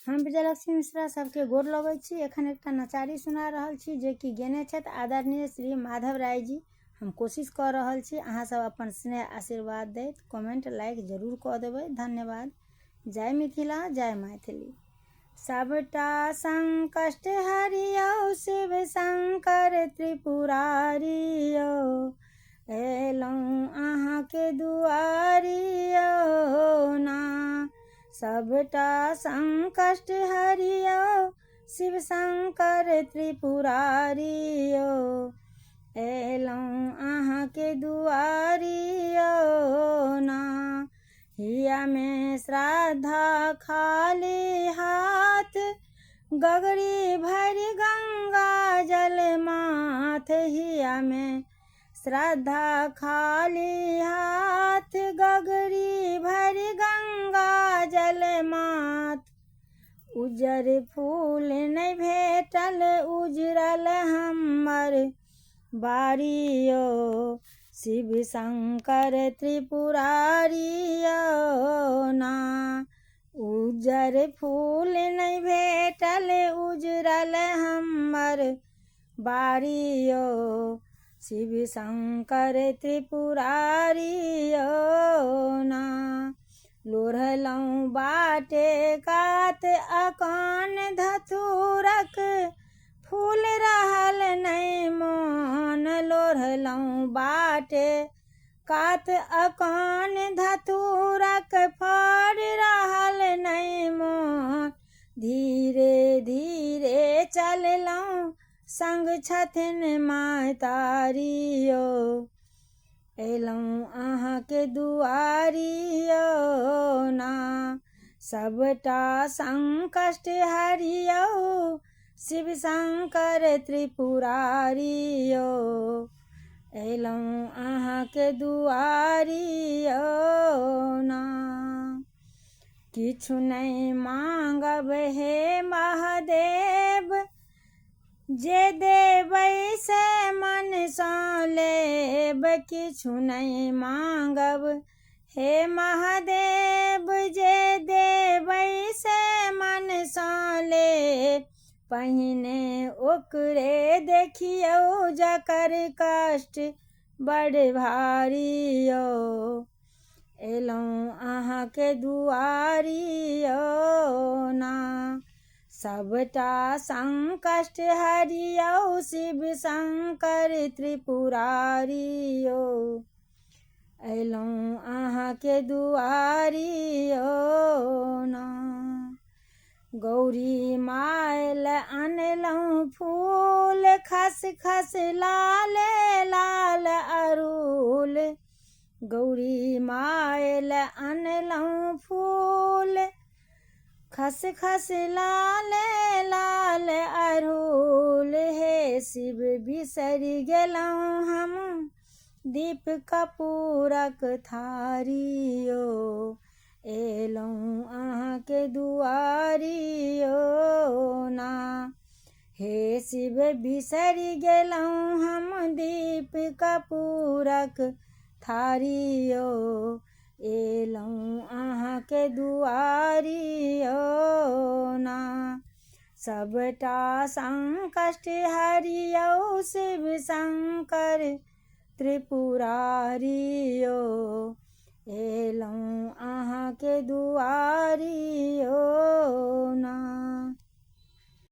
हम विजयलक्ष्मी मिश्रा सबके गोर लगै छी। एखन एकटा नचारी सुना रहल छी जे कि गेने छथि आदरणीय श्री माधव राय जी। हम कोशिश कर रहल छी अहाँ सब अपन स्नेह आशीर्वाद दैत कमेंट लाइक जरूर कऽ देबै। धन्यवाद। जय मिथिला, जय मैथिली। सबटा संकट हरियौ शिव शंकर त्रिपुरारी यौ, एलहुँ अहाँके दुआरी यौ ना। सबटा संकट हरियौ शिव शंकर त्रिपुरारी यौ, एलहुँ अहाँके दुआरी यौ ना। हिया में श्रद्धा खाली हाथ, गगरी भरि गंगा जल माथ। हिया में श्रद्धा खाली हाथ, गगरी भरि गंगा जल माथ। उजर फूल नहीं भेटल उजरल हमर बारी यौ, शिव शंकर त्रिपुरारी यौ ना। उजर फूल नहीं भेटल उजरल हमर बारी यौ, शिव शंकर त्रिपुरारी यौ ना। लोढ़लहुँ बाटे कात अकान धतूरक, फूल रहल नहीं मोन। लोढ़लहुँ बाटे कात अकान धतूरक, फड़ रहल नहीं मोन। धीरे धीरे चललहुँ संग छथिन महतारी यौ, एलहुँ अहाँके दुआरी यौ ना। सबटा संकट हरियौ शिव शंकर त्रिपुरारी यौ, एलहुँ अहाँके दुआरी यौ ना। किछु नहीं मांगब हे महादेव, जे देबै से मन सँ लेब। किछु नहीं मांगब हे महादेव, जे देबै से मन सँ लेब। पहिने ओकरे देखियौ जकर कष्ट बड़ भारी यौ, एलहुँ अहाँके दुआरी यौ ना। सबटा संकट हरियौ शिव शंकर त्रिपुरारी यौ, एलहुँ अहाँके दुआरी यौ ना। गौरी माय ले अनलहुँ फूल, खस खस लाल लाल अड़हुल। गौरी माय ले अनलहुँ फूल, खस खस लाल लाल अड़हुल। हे शिव बिसरि गेलहुँ हम दीप कपूरक थारी यौ, एलहुँ अहाँके दुआरी यौ ना। हे शिव बिसरि गेलहुँ हम दीप कपूरक थारी यौ, एलहुँ अहाँके दुआरी यौ ना। सबटा संकट हरियौ शिव शंकर त्रिपुरारी यौ, एलहुँ अहाँके दुआरी यौ